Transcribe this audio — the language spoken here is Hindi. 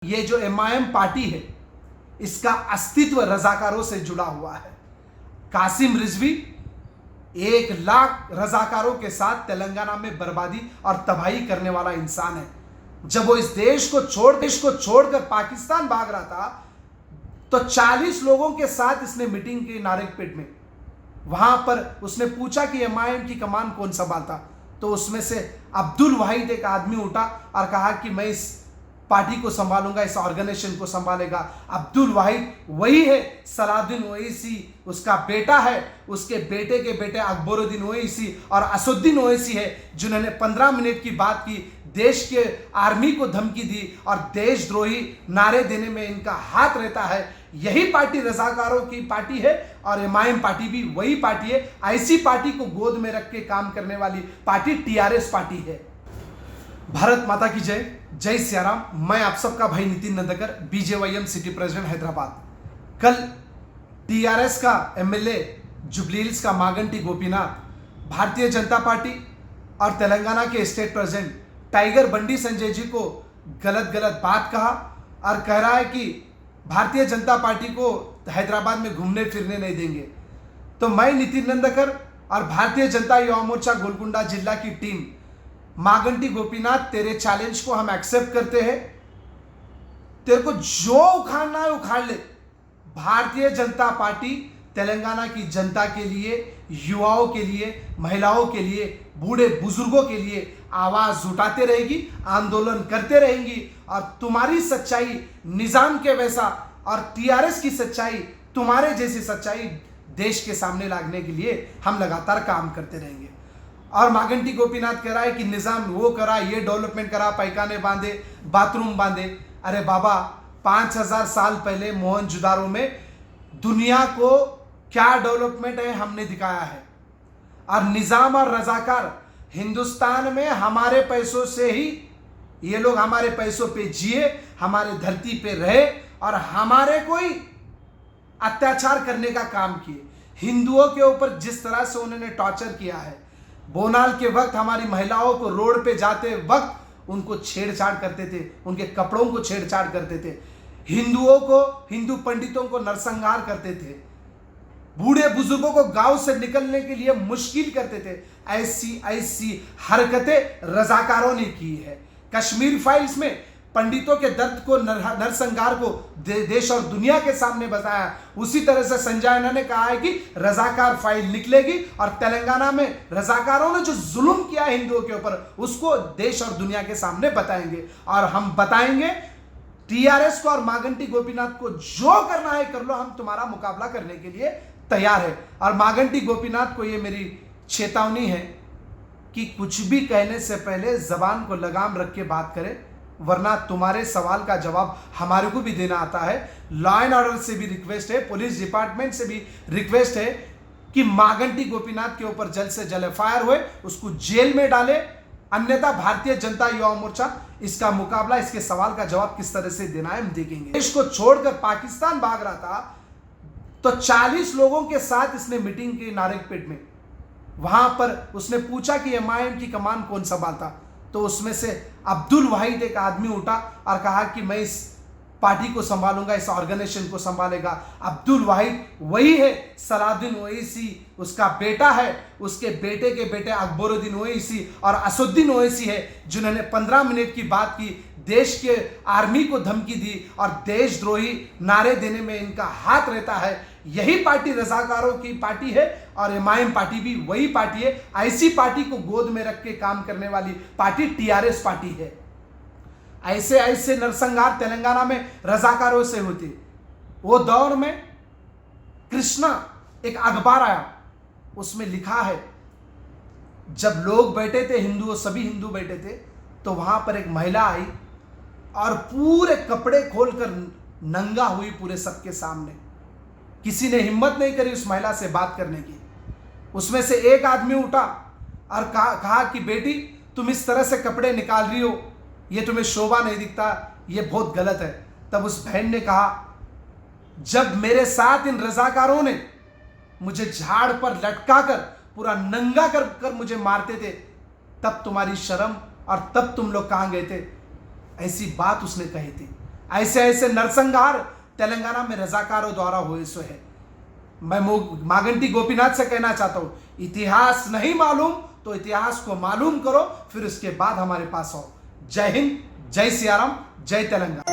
ये जो एमआईएम पार्टी है इसका अस्तित्व रजाकारों से जुड़ा हुआ है। कासिम रिजवी 1 लाख रजाकारों के साथ तेलंगाना में बर्बादी और तबाही करने वाला इंसान है। जब वो इस देश को छोड़कर पाकिस्तान भाग रहा था तो 40 लोगों के साथ इसने मीटिंग की नारंगपेट में। वहां पर उसने पूछा कि एमआईएम की कमान कौन संभालता, तो उसमें से अब्दुल वाहिद एक आदमी उठा और कहा कि मैं इस पार्टी को संभालूंगा, इस ऑर्गेनाइजेशन को संभालेगा। अब्दुल वाहिद वही है सलाउद्दीन ओवैसी, उसका बेटा है, उसके बेटे के बेटे अकबरुद्दीन ओवैसी और असदुद्दीन ओवैसी है, जिन्होंने 15 मिनट की बात की, देश के आर्मी को धमकी दी और देशद्रोही नारे देने में इनका हाथ रहता है। यही पार्टी रजाकारों की पार्टी है और एमआईएम पार्टी भी वही पार्टी है। ऐसी पार्टी को गोद में रख के काम करने वाली पार्टी टीआरएस पार्टी है। भारत माता की जय, जय सियाराम। मैं आप सबका भाई Nitin Nandkar, BJYM city president Hyderabad. कल टीआरएस का एमएलए जुबली हिल्स का मागंटी गोपीनाथ भारतीय जनता पार्टी और तेलंगाना के state president tiger Bandi Sanjay ji को गलत बात कहा और कह रहा है कि भारतीय जनता पार्टी को हैदराबाद में घूमने फिरने नहीं देंगे। तो मैं नितिन नंदकर और भारतीय जनता युवा मोर्चा गोलकुंडा जिला की टीम, मागंटी गोपीनाथ, तेरे चैलेंज को हम एक्सेप्ट करते हैं। तेरे को जो उखाड़ना है उखाड़ ले। भारतीय जनता पार्टी तेलंगाना की जनता के लिए, युवाओं के लिए, महिलाओं के लिए, बूढ़े बुजुर्गों के लिए आवाज उठाते रहेगी, आंदोलन करते रहेंगी। और तुम्हारी सच्चाई निजाम के वैसा और टीआरएस की सच्चाई तुम्हारे जैसी सच्चाई देश के सामने लाने के लिए हम लगातार काम करते रहेंगे। और मागंटी गोपीनाथ कह रहा है कि निजाम वो करा, ये डेवलपमेंट करा, पैखाने बांधे, बाथरूम बांधे। अरे बाबा, 5000 साल पहले मोहनजोदारो में दुनिया को क्या डेवलपमेंट है हमने दिखाया है। और निजाम और रजाकार हिंदुस्तान में हमारे पैसों से ही ये लोग हमारे पैसों पे जिए, हमारे धरती पे रहे और हमारे कोई अत्याचार करने का काम किए। हिंदुओं के ऊपर जिस तरह से उन्होंने टॉर्चर किया है, बोनाल के वक्त हमारी महिलाओं को रोड पे जाते वक्त उनको छेड़छाड़ करते थे, उनके कपड़ों को छेड़छाड़ करते थे, हिंदुओं को, हिंदू पंडितों को नरसंहार करते थे, बूढ़े बुजुर्गों को गांव से निकलने के लिए मुश्किल करते थे। ऐसी हरकतें रजाकारों ने की है। कश्मीर फाइल्स में पंडितों के दर्द को, नरसंहार को देश और दुनिया के सामने बताया। उसी तरह से संजय अन्ना ने कहा है कि रजाकार फाइल निकलेगी और तेलंगाना में रजाकारों ने जो जुल्म किया हिंदुओं के ऊपर उसको देश और दुनिया के सामने बताएंगे। और हम बताएंगे टीआरएस को और मागंटी गोपीनाथ को, जो करना है कर लो, हम तुम्हारा मुकाबला करने के लिए तैयार है। और मागंटी गोपीनाथ को ये मेरी चेतावनी है कि कुछ भी कहने से पहले जबान को लगाम रख के बात करें, वरना तुम्हारे सवाल का जवाब हमारे को भी देना आता है। लॉ एंड ऑर्डर से भी रिक्वेस्ट है, पुलिस डिपार्टमेंट से भी रिक्वेस्ट है कि मागंटी गोपीनाथ के ऊपर जल्द से जल्द एफआईआर हुए, उसको जेल में डाले। अन्यथा भारतीय जनता युवा मोर्चा इसका मुकाबला, इसके सवाल का जवाब किस तरह से देना है हम देखेंगे। देश को छोड़कर पाकिस्तान भाग रहा था तो 40 लोगों के साथ इसने मीटिंग की नारंगपेट में। वहां पर उसने पूछा कि एमआईएम की कमान कौन संभालता, तो उसमें से अब्दुल वाहिद एक आदमी उठा और कहा कि मैं इस पार्टी को संभालूंगा, इस ऑर्गेनाइजेशन को संभालेगा। अब्दुल वाहिद वही है सलाउद्दीन ओवैसी, उसका बेटा है, उसके बेटे के बेटे अकबरुद्दीन ओवैसी और असदुद्दीन ओवैसी है, जिन्होंने 15 मिनट की बात की, देश के आर्मी को धमकी दी और देशद्रोही नारे देने में इनका हाथ रहता है। यही पार्टी रजाकारों की पार्टी है और एमआईएम पार्टी भी वही पार्टी है। ऐसी पार्टी को गोद में रख के काम करने वाली पार्टी टीआरएस पार्टी है। ऐसे नरसंहार तेलंगाना में रजाकारों से होती। वो दौर में कृष्णा एक अखबार आया, उसमें लिखा है जब लोग बैठे थे, हिंदू, सभी हिंदू बैठे थे, तो वहां पर एक महिला आई और पूरे कपड़े खोलकर नंगा हुई पूरे सबके सामने। किसी ने हिम्मत नहीं करी उस महिला से बात करने की। उसमें से एक आदमी उठा और कहा कि बेटी, तुम इस तरह से कपड़े निकाल रही हो, ये तुम्हें शोभा नहीं दिखता, ये बहुत गलत है। तब उस बहन ने कहा, जब मेरे साथ इन रजाकारों ने मुझे झाड़ पर लटका कर पूरा नंगा कर मुझे मारते थे, तब तुम्हारी शर्म और तब तुम लोग कहां गए थे। ऐसी बात उसने कही थी। ऐसे ऐसे नरसंहार तेलंगाना में रजाकारों द्वारा हुए सो है। मैं मागंटी गोपीनाथ से कहना चाहता हूं, इतिहास नहीं मालूम तो इतिहास को मालूम करो, फिर उसके बाद हमारे पास आओ। जय हिंद, जय सियाराम, जय तेलंगाना।